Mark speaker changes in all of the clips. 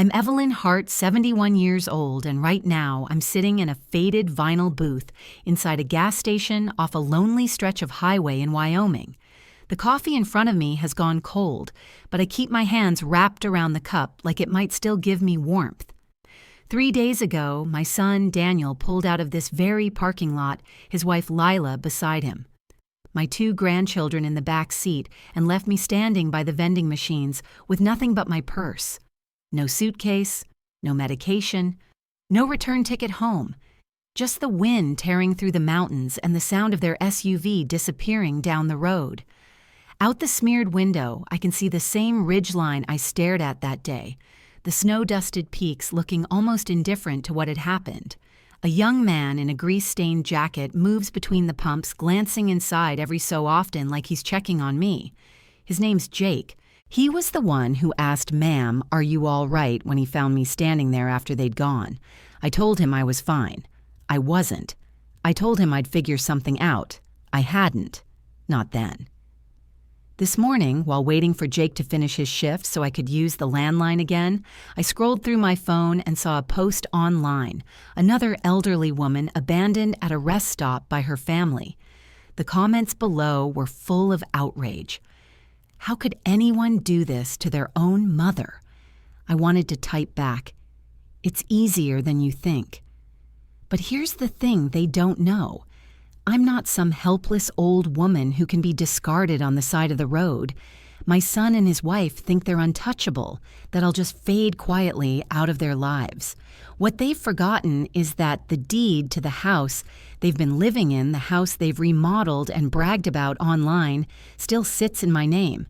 Speaker 1: I'm Evelyn Hart, 71 years old, and right now I'm sitting in a faded vinyl booth inside a gas station off a lonely stretch of highway in Wyoming. The coffee in front of me has gone cold, but I keep my hands wrapped around the cup like it might still give me warmth. 3 days ago, my son Daniel pulled out of this very parking lot, his wife Lila beside him. My 2 grandchildren in the back seat, and left me standing by the vending machines with nothing but my purse. No suitcase, no medication, no return ticket home. Just the wind tearing through the mountains and the sound of their SUV disappearing down the road. Out the smeared window, I can see the same ridgeline I stared at that day, the snow-dusted peaks looking almost indifferent to what had happened. A young man in a grease-stained jacket moves between the pumps, glancing inside every so often like he's checking on me. His name's Jake. He was the one who asked, "Ma'am, are you all right?" when he found me standing there after they'd gone. I told him I was fine. I wasn't. I told him I'd figure something out. I hadn't. Not then. This morning, while waiting for Jake to finish his shift so I could use the landline again, I scrolled through my phone and saw a post online. Another elderly woman abandoned at a rest stop by her family. The comments below were full of outrage. How could anyone do this to their own mother? I wanted to type back, "It's easier than you think." But here's the thing they don't know. I'm not some helpless old woman who can be discarded on the side of the road. My son and his wife think they're untouchable, that I'll just fade quietly out of their lives. What they've forgotten is that the deed to the house they've been living in, the house they've remodeled and bragged about online, still sits in my name.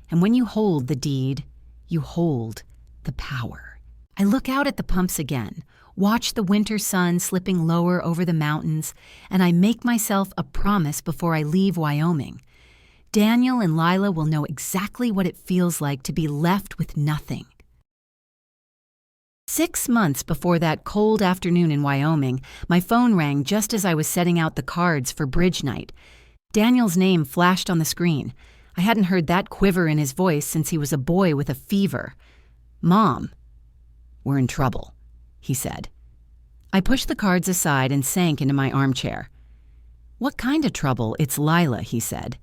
Speaker 1: And when you hold the deed, you hold the power. I look out at the pumps again, watch the winter sun slipping lower over the mountains, and I make myself a promise before I leave Wyoming. Daniel and Lila will know exactly what it feels like to be left with nothing. 6 months before that cold afternoon in Wyoming, my phone rang just as I was setting out the cards for bridge night. Daniel's name flashed on the screen. I hadn't heard that quiver in his voice since he was a boy with a fever. "Mom, we're in trouble," he said. I pushed the cards aside and sank into my armchair. "What kind of trouble? It's Lila," he said.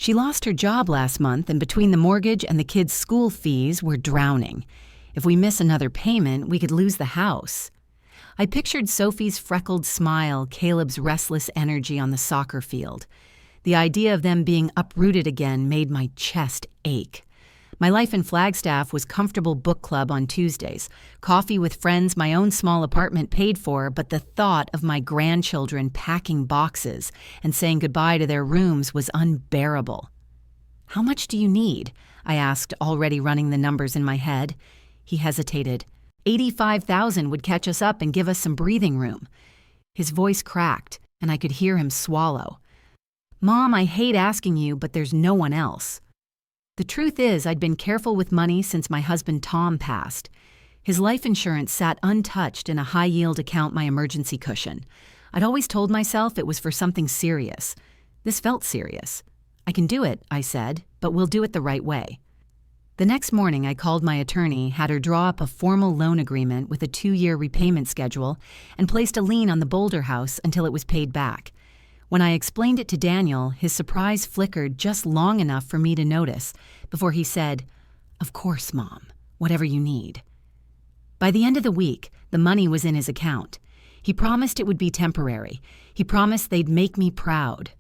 Speaker 1: "She lost her job last month, and between the mortgage and the kids' school fees, we're drowning. If we miss another payment, we could lose the house." I pictured Sophie's freckled smile, Caleb's restless energy on the soccer field. The idea of them being uprooted again made my chest ache. My life in Flagstaff was comfortable book club on Tuesdays, coffee with friends, my own small apartment paid for, but the thought of my grandchildren packing boxes and saying goodbye to their rooms was unbearable. "How much do you need?" I asked, already running the numbers in my head. He hesitated. $85,000 would catch us up and give us some breathing room. His voice cracked, and I could hear him swallow. "Mom, I hate asking you, but there's no one else." The truth is, I'd been careful with money since my husband Tom passed. His life insurance sat untouched in a high-yield account, my emergency cushion. I'd always told myself it was for something serious. This felt serious. "I can do it," I said, "but we'll do it the right way." The next morning, I called my attorney, had her draw up a formal loan agreement with a 2-year repayment schedule, and placed a lien on the Boulder house until it was paid back. When I explained it to Daniel, his surprise flickered just long enough for me to notice before he said, "Of course, Mom, whatever you need." By the end of the week, the money was in his account. He promised it would be temporary. He promised they'd make me proud.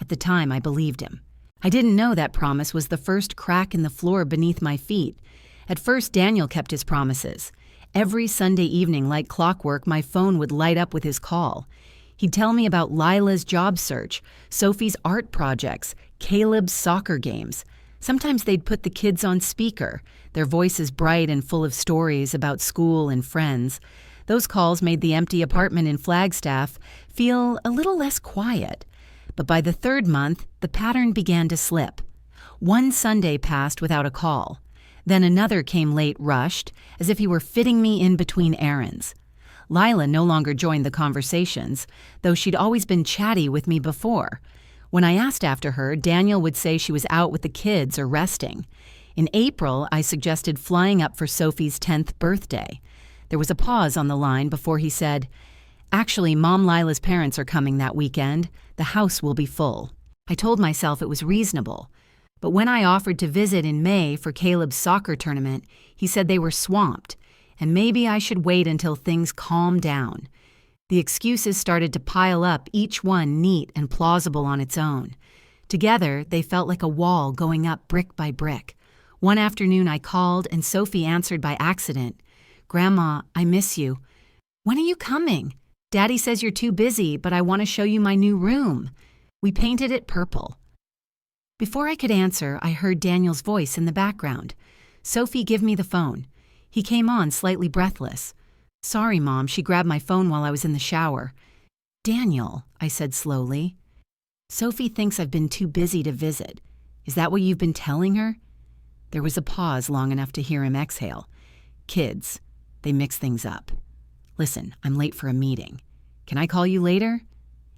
Speaker 1: At the time, I believed him. I didn't know that promise was the first crack in the floor beneath my feet. At first, Daniel kept his promises. Every Sunday evening, like clockwork, my phone would light up with his call. He'd tell me about Lila's job search, Sophie's art projects, Caleb's soccer games. Sometimes they'd put the kids on speaker, their voices bright and full of stories about school and friends. Those calls made the empty apartment in Flagstaff feel a little less quiet. But by the 3rd month, the pattern began to slip. One Sunday passed without a call. Then another came late rushed, as if he were fitting me in between errands. Lila no longer joined the conversations, though she'd always been chatty with me before. When I asked after her, Daniel would say she was out with the kids or resting. In April, I suggested flying up for Sophie's 10th birthday. There was a pause on the line before he said, "Actually, Mom Lila's parents are coming that weekend. The house will be full." I told myself it was reasonable. But when I offered to visit in May for Caleb's soccer tournament, he said they were swamped, and maybe I should wait until things calmed down. The excuses started to pile up, each one neat and plausible on its own. Together, they felt like a wall going up brick by brick. One afternoon I called, and Sophie answered by accident. "Grandma, I miss you." "When are you coming?" "Daddy says you're too busy, but I want to show you my new room." We painted it purple. Before I could answer, I heard Daniel's voice in the background. "Sophie, give me the phone." He came on, slightly breathless. "Sorry, Mom," she grabbed my phone while I was in the shower. "Daniel," I said slowly. "Sophie thinks I've been too busy to visit. Is that what you've been telling her?" There was a pause long enough to hear him exhale. "Kids, they mix things up. Listen, I'm late for a meeting. Can I call you later?"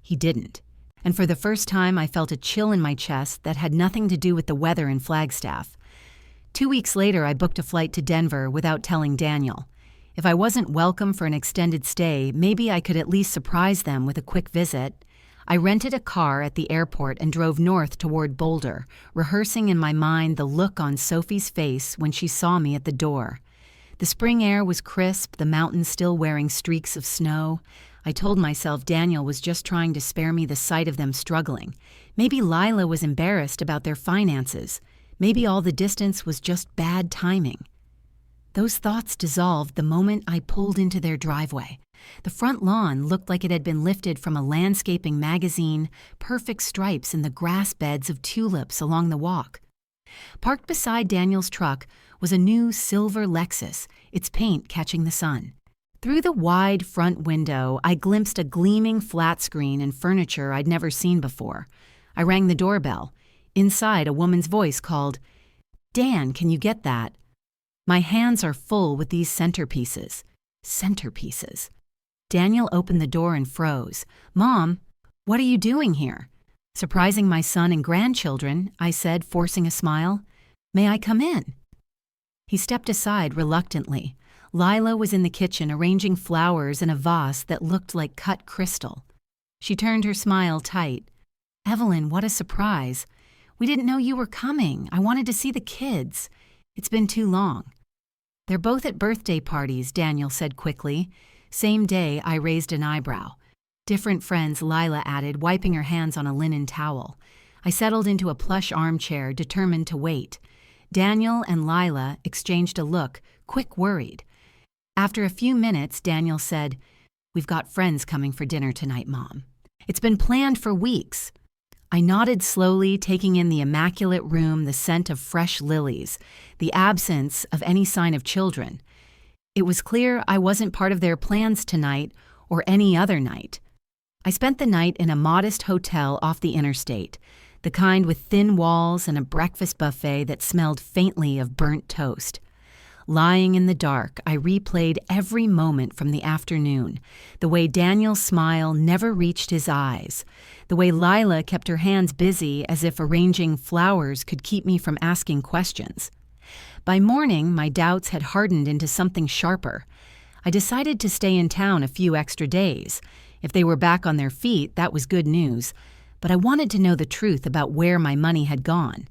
Speaker 1: He didn't. And for the first time, I felt a chill in my chest that had nothing to do with the weather in Flagstaff. 2 weeks later, I booked a flight to Denver without telling Daniel. If I wasn't welcome for an extended stay, maybe I could at least surprise them with a quick visit. I rented a car at the airport and drove north toward Boulder, rehearsing in my mind the look on Sophie's face when she saw me at the door. The spring air was crisp, the mountains still wearing streaks of snow. I told myself Daniel was just trying to spare me the sight of them struggling. Maybe Lila was embarrassed about their finances. Maybe all the distance was just bad timing. Those thoughts dissolved the moment I pulled into their driveway. The front lawn looked like it had been lifted from a landscaping magazine, perfect stripes in the grass beds of tulips along the walk. Parked beside Daniel's truck was a new silver Lexus, its paint catching the sun. Through the wide front window, I glimpsed a gleaming flat screen and furniture I'd never seen before. I rang the doorbell. Inside, a woman's voice called, "Dan, can you get that?" My hands are full with these centerpieces. Centerpieces. Daniel opened the door and froze. "Mom, what are you doing here?" "Surprising my son and grandchildren," I said, forcing a smile. "May I come in?" He stepped aside reluctantly. Lila was in the kitchen arranging flowers in a vase that looked like cut crystal. She turned her smile tight. "Evelyn, what a surprise. We didn't know you were coming. I wanted to see the kids. It's been too long." "They're both at birthday parties," Daniel said quickly. Same day, I raised an eyebrow. "Different friends," Lila added, wiping her hands on a linen towel. I settled into a plush armchair, determined to wait. Daniel and Lila exchanged a look, quick worried. After a few minutes, Daniel said, "We've got friends coming for dinner tonight, Mom. It's been planned for weeks." I nodded slowly, taking in the immaculate room, the scent of fresh lilies, the absence of any sign of children. It was clear I wasn't part of their plans tonight or any other night. I spent the night in a modest hotel off the interstate, the kind with thin walls and a breakfast buffet that smelled faintly of burnt toast. Lying in the dark, I replayed every moment from the afternoon, the way Daniel's smile never reached his eyes, the way Lila kept her hands busy as if arranging flowers could keep me from asking questions. By morning, my doubts had hardened into something sharper. I decided to stay in town a few extra days. If they were back on their feet, that was good news, but I wanted to know the truth about where my money had gone.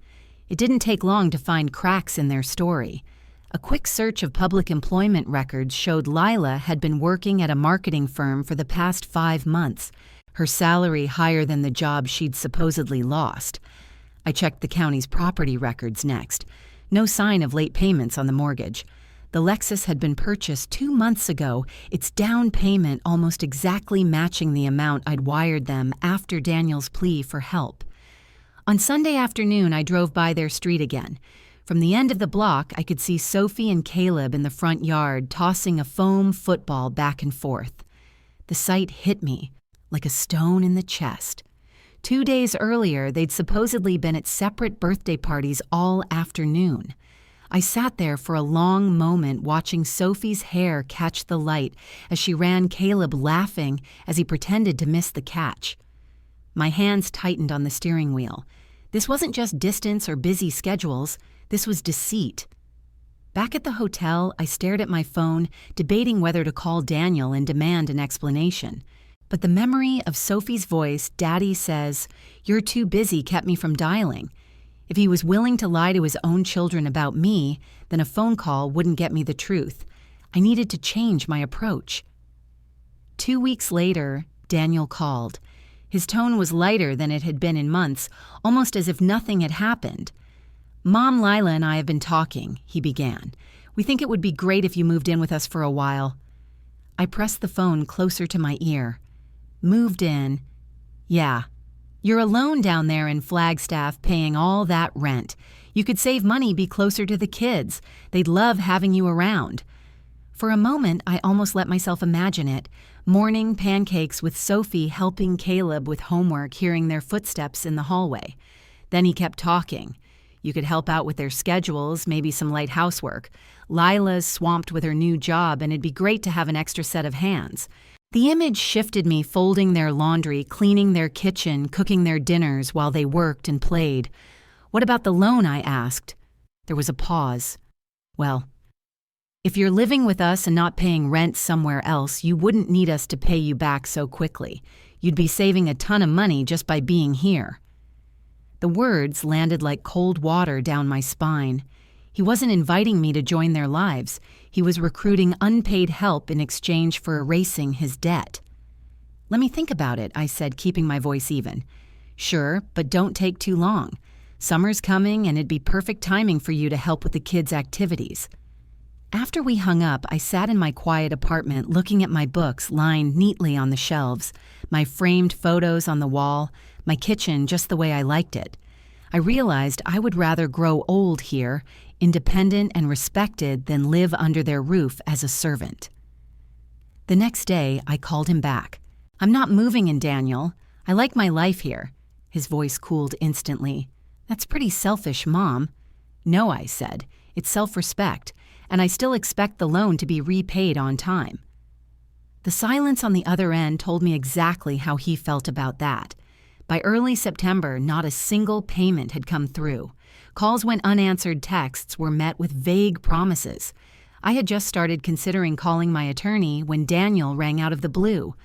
Speaker 1: It didn't take long to find cracks in their story. A quick search of public employment records showed Lila had been working at a marketing firm for the past 5 months, her salary higher than the job she'd supposedly lost. I checked the county's property records next. No sign of late payments on the mortgage. The Lexus had been purchased 2 months ago, its down payment almost exactly matching the amount I'd wired them after Daniel's plea for help. On Sunday afternoon, I drove by their street again. From the end of the block, I could see Sophie and Caleb in the front yard tossing a foam football back and forth. The sight hit me like a stone in the chest. 2 days earlier, they'd supposedly been at separate birthday parties all afternoon. I sat there for a long moment watching Sophie's hair catch the light as she ran Caleb laughing as he pretended to miss the catch. My hands tightened on the steering wheel. This wasn't just distance or busy schedules. This was deceit. Back at the hotel, I stared at my phone, debating whether to call Daniel and demand an explanation. But the memory of Sophie's voice, "Daddy says, you're too busy," kept me from dialing. If he was willing to lie to his own children about me, then a phone call wouldn't get me the truth. I needed to change my approach. 2 weeks later, Daniel called. His tone was lighter than it had been in months, almost as if nothing had happened. "Mom, Lila, and I have been talking," he began. "We think it would be great if you moved in with us for a while." I pressed the phone closer to my ear. "Moved in? Yeah. You're alone down there in Flagstaff paying all that rent. You could save money, be closer to the kids. They'd love having you around." For a moment, I almost let myself imagine it. Morning pancakes with Sophie helping Caleb with homework, hearing their footsteps in the hallway. Then he kept talking. You could help out with their schedules, maybe some light housework. Lila's swamped with her new job, and it'd be great to have an extra set of hands. The image shifted me, folding their laundry, cleaning their kitchen, cooking their dinners while they worked and played. "What about the loan?" I asked. There was a pause. "Well, if you're living with us and not paying rent somewhere else, you wouldn't need us to pay you back so quickly. You'd be saving a ton of money just by being here." The words landed like cold water down my spine. He wasn't inviting me to join their lives. He was recruiting unpaid help in exchange for erasing his debt. "Let me think about it," I said, keeping my voice even. "Sure, but don't take too long. Summer's coming, and it'd be perfect timing for you to help with the kids' activities." After we hung up, I sat in my quiet apartment looking at my books lined neatly on the shelves, my framed photos on the wall, my kitchen just the way I liked it. I realized I would rather grow old here, independent and respected, than live under their roof as a servant. The next day, I called him back. "I'm not moving in, Daniel. I like my life here." His voice cooled instantly. "That's pretty selfish, Mom." "No," I said. "It's self-respect, and I still expect the loan to be repaid on time." The silence on the other end told me exactly how he felt about that. By early September, not a single payment had come through. Calls when unanswered texts were met with vague promises. I had just started considering calling my attorney when Daniel rang out of the blue.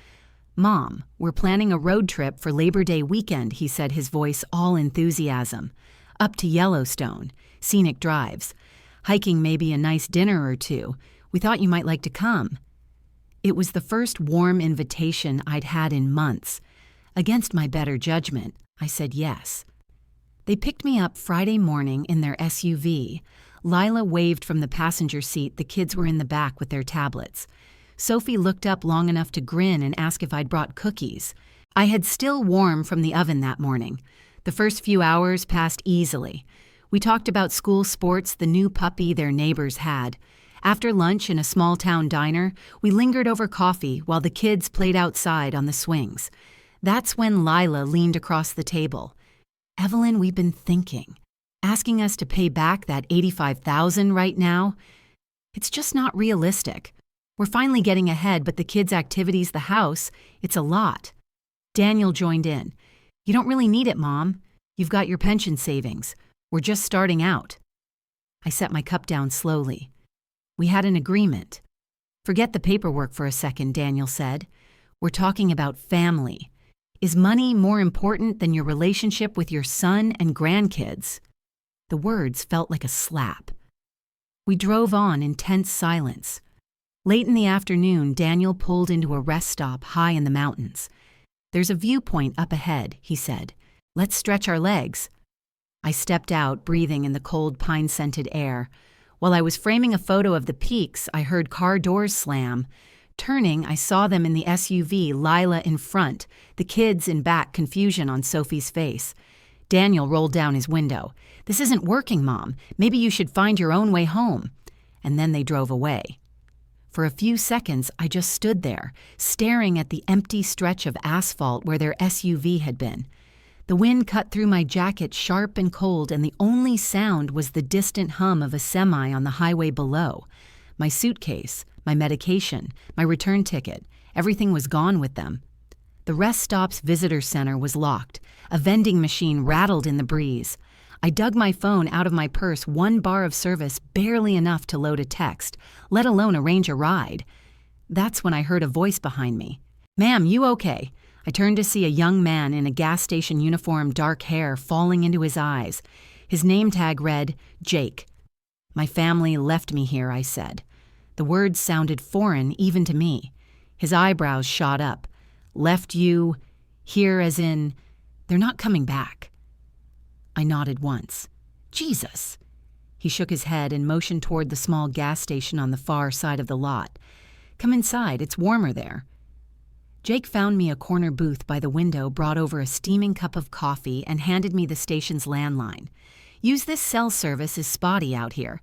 Speaker 1: "Mom, we're planning a road trip for Labor Day weekend," he said, his voice all enthusiasm. "Up to Yellowstone, scenic drives. Hiking, maybe a nice dinner or two. We thought you might like to come." It was the first warm invitation I'd had in months. Against my better judgment, I said yes. They picked me up Friday morning in their SUV. Lila waved from the passenger seat. The kids were in the back with their tablets. Sophie looked up long enough to grin and ask if I'd brought cookies. I had still warm from the oven that morning. The first few hours passed easily. We talked about school sports, the new puppy their neighbors had. After lunch in a small-town diner, we lingered over coffee while the kids played outside on the swings. That's when Lila leaned across the table. "Evelyn, we've been thinking. Asking us to pay back that $85,000 right now? It's just not realistic. We're finally getting ahead, but the kids' activities, the house, it's a lot." Daniel joined in. "You don't really need it, Mom. You've got your pension savings. We're just starting out." I set my cup down slowly. "We had an agreement." "Forget the paperwork for a second," Daniel said. "We're talking about family. Is money more important than your relationship with your son and grandkids?" The words felt like a slap. We drove on in tense silence. Late in the afternoon, Daniel pulled into a rest stop high in the mountains. "There's a viewpoint up ahead," he said. "Let's stretch our legs." I stepped out, breathing in the cold pine-scented air. While I was framing a photo of the peaks, I heard car doors slam. Turning, I saw them in the SUV, Lila in front, the kids in back, confusion on Sophie's face. Daniel rolled down his window. "This isn't working, Mom. Maybe you should find your own way home." And then they drove away. For a few seconds, I just stood there, staring at the empty stretch of asphalt where their SUV had been. The wind cut through my jacket sharp and cold, and the only sound was the distant hum of a semi on the highway below. My suitcase, my medication, my return ticket, everything was gone with them. The rest stop's visitor center was locked. A vending machine rattled in the breeze. I dug my phone out of my purse, 1 bar of service, barely enough to load a text, let alone arrange a ride. That's when I heard a voice behind me. "Ma'am, you okay?" I turned to see a young man in a gas station uniform, dark hair falling into his eyes. His name tag read, Jake. "My family left me here," I said. The words sounded foreign even to me. His eyebrows shot up. "Left you here as in, they're not coming back." I nodded once. "Jesus." He shook his head and motioned toward the small gas station on the far side of the lot. "Come inside, it's warmer there." Jake found me a corner booth by the window, brought over a steaming cup of coffee, and handed me the station's landline. "Use this cell service is spotty out here."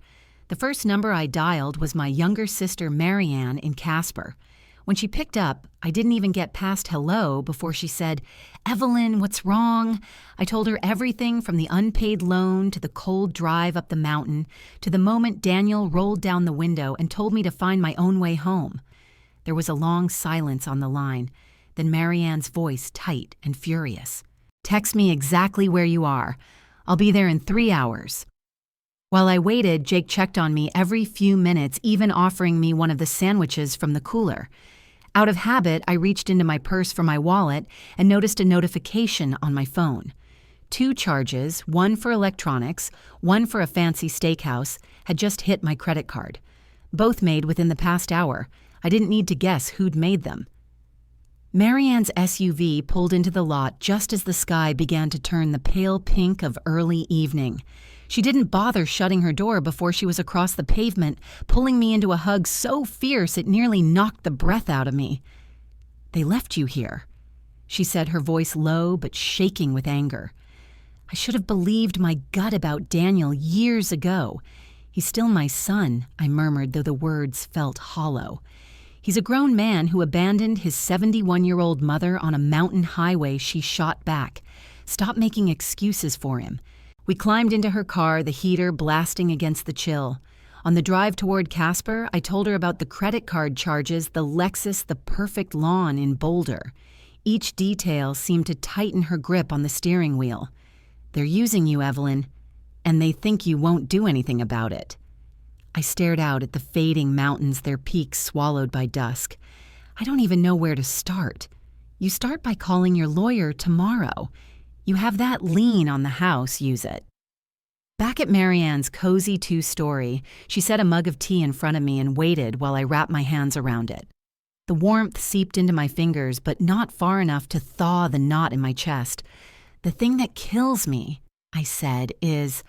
Speaker 1: The first number I dialed was my younger sister Marianne in Casper. When she picked up, I didn't even get past hello before she said, "Evelyn, what's wrong?" I told her everything from the unpaid loan to the cold drive up the mountain to the moment Daniel rolled down the window and told me to find my own way home. There was a long silence on the line, then Marianne's voice tight and furious. "Text me exactly where you are. I'll be there in 3 hours." While I waited, Jake checked on me every few minutes, even offering me one of the sandwiches from the cooler. Out of habit, I reached into my purse for my wallet and noticed a notification on my phone. 2 charges, one for electronics, one for a fancy steakhouse, had just hit my credit card. Both made within the past hour. I didn't need to guess who'd made them. Marianne's SUV pulled into the lot just as the sky began to turn the pale pink of early evening. She didn't bother shutting her door before she was across the pavement, pulling me into a hug so fierce it nearly knocked the breath out of me. "They left you here," she said, her voice low but shaking with anger. I should have believed my gut about Daniel years ago. "He's still my son," I murmured, though the words felt hollow. "He's a grown man who abandoned his 71-year-old mother on a mountain highway she shot back. Stop making excuses for him." We climbed into her car, the heater blasting against the chill. On the drive toward Casper, I told her about the credit card charges, the Lexus, the perfect lawn in Boulder. Each detail seemed to tighten her grip on the steering wheel. "They're using you, Evelyn, and they think you won't do anything about it." I stared out at the fading mountains, their peaks swallowed by dusk. "I don't even know where to start." "You start by calling your lawyer tomorrow. You have that lien on the house, use it." Back at Marianne's cozy 2-story, she set a mug of tea in front of me and waited while I wrapped my hands around it. The warmth seeped into my fingers, but not far enough to thaw the knot in my chest. "The thing that kills me," I said, "is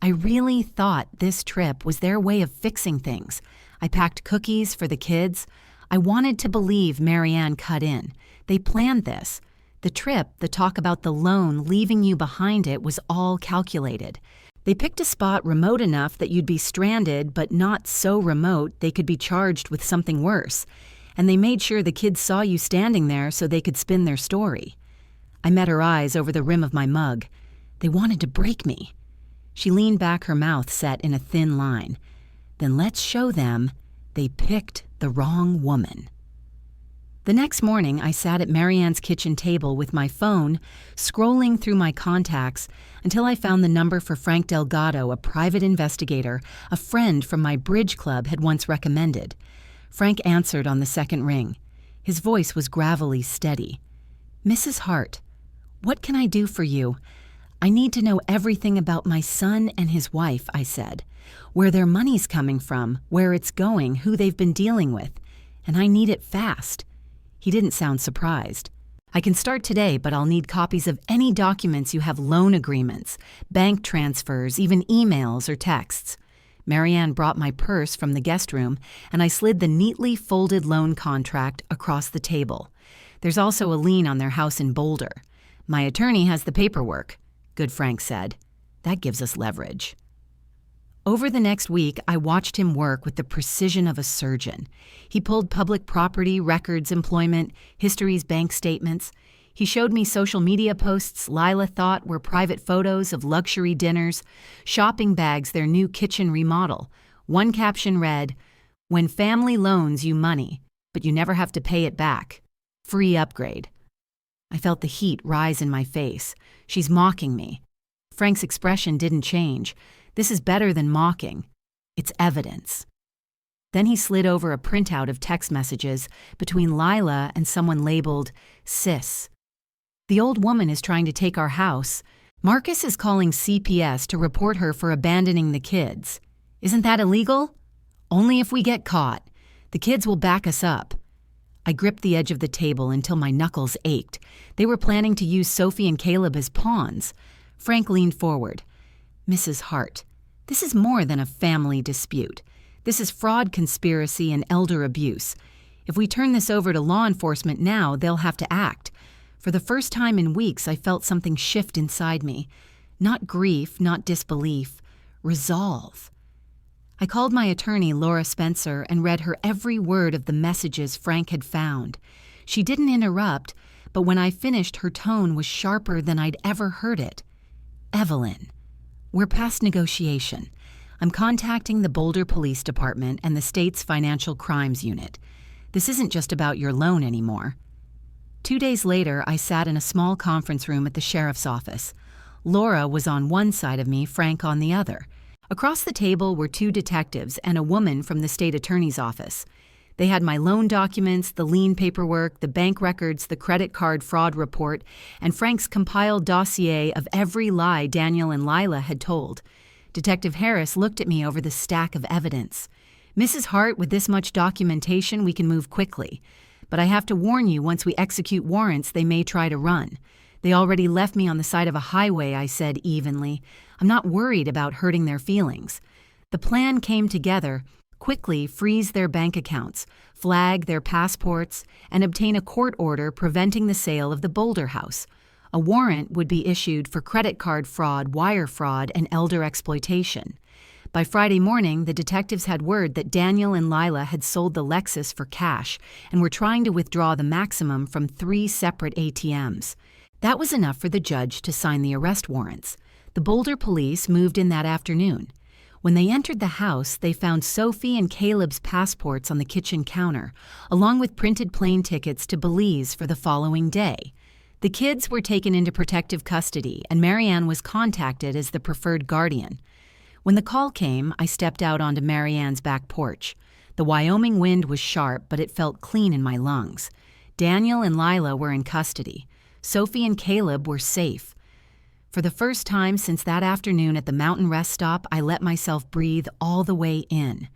Speaker 1: I really thought this trip was their way of fixing things. I packed cookies for the kids. I wanted to believe Marianne cut in. They planned this. The trip, the talk about the loan, leaving you behind it, was all calculated. They picked a spot remote enough that you'd be stranded, but not so remote they could be charged with something worse. And they made sure the kids saw you standing there so they could spin their story." I met her eyes over the rim of my mug. "They wanted to break me." She leaned back, her mouth set in a thin line. "Then let's show them they picked the wrong woman." The next morning, I sat at Marianne's kitchen table with my phone, scrolling through my contacts until I found the number for Frank Delgado, a private investigator a friend from my bridge club had once recommended. Frank answered on the second ring. His voice was gravelly steady. "Mrs. Hart, what can I do for you? I need to know everything about my son and his wife," I said. "Where their money's coming from, where it's going, who they've been dealing with. And I need it fast." He didn't sound surprised. "I can start today, but I'll need copies of any documents you have, loan agreements, bank transfers, even emails or texts." Marianne brought my purse from the guest room, and I slid the neatly folded loan contract across the table. "There's also a lien on their house in Boulder. My attorney has the paperwork," Good Frank said. "That gives us leverage." Over the next week, I watched him work with the precision of a surgeon. He pulled public property, records, employment, history's bank statements. He showed me social media posts Lila thought were private photos of luxury dinners, shopping bags their new kitchen remodel. One caption read, "When family loans you money, but you never have to pay it back. Free upgrade." I felt the heat rise in my face. She's mocking me. Frank's expression didn't change. This is better than mocking. It's evidence. Then he slid over a printout of text messages between Lila and someone labeled Sis. The old woman is trying to take our house. Marcus is calling CPS to report her for abandoning the kids. Isn't that illegal? Only if we get caught. The kids will back us up. I gripped the edge of the table until my knuckles ached. They were planning to use Sophie and Caleb as pawns. Frank leaned forward. Mrs. Hart, this is more than a family dispute. This is fraud, conspiracy, and elder abuse. If we turn this over to law enforcement now, they'll have to act. For the first time in weeks, I felt something shift inside me. Not grief, not disbelief. Resolve. I called my attorney, Laura Spencer, and read her every word of the messages Frank had found. She didn't interrupt, but when I finished, her tone was sharper than I'd ever heard it. Evelyn, we're past negotiation. I'm contacting the Boulder Police Department and the state's Financial Crimes Unit. This isn't just about your loan anymore. 2 days later, I sat in a small conference room at the sheriff's office. Laura was on one side of me, Frank on the other. Across the table were 2 detectives and a woman from the state attorney's office. They had my loan documents, the lien paperwork, the bank records, the credit card fraud report, and Frank's compiled dossier of every lie Daniel and Lila had told. Detective Harris looked at me over the stack of evidence. Mrs. Hart, with this much documentation, we can move quickly. But I have to warn you, once we execute warrants, they may try to run. They already left me on the side of a highway, I said evenly. I'm not worried about hurting their feelings. The plan came together. Quickly freeze their bank accounts, flag their passports, and obtain a court order preventing the sale of the Boulder house. A warrant would be issued for credit card fraud, wire fraud, and elder exploitation. By Friday morning, the detectives had word that Daniel and Lila had sold the Lexus for cash and were trying to withdraw the maximum from 3 separate ATMs. That was enough for the judge to sign the arrest warrants. The Boulder police moved in that afternoon. When they entered the house, they found Sophie and Caleb's passports on the kitchen counter, along with printed plane tickets to Belize for the following day. The kids were taken into protective custody, and Marianne was contacted as the preferred guardian. When the call came, I stepped out onto Marianne's back porch. The Wyoming wind was sharp, but it felt clean in my lungs. Daniel and Lila were in custody. Sophie and Caleb were safe. For the first time since that afternoon at the mountain rest stop, I let myself breathe all the way in.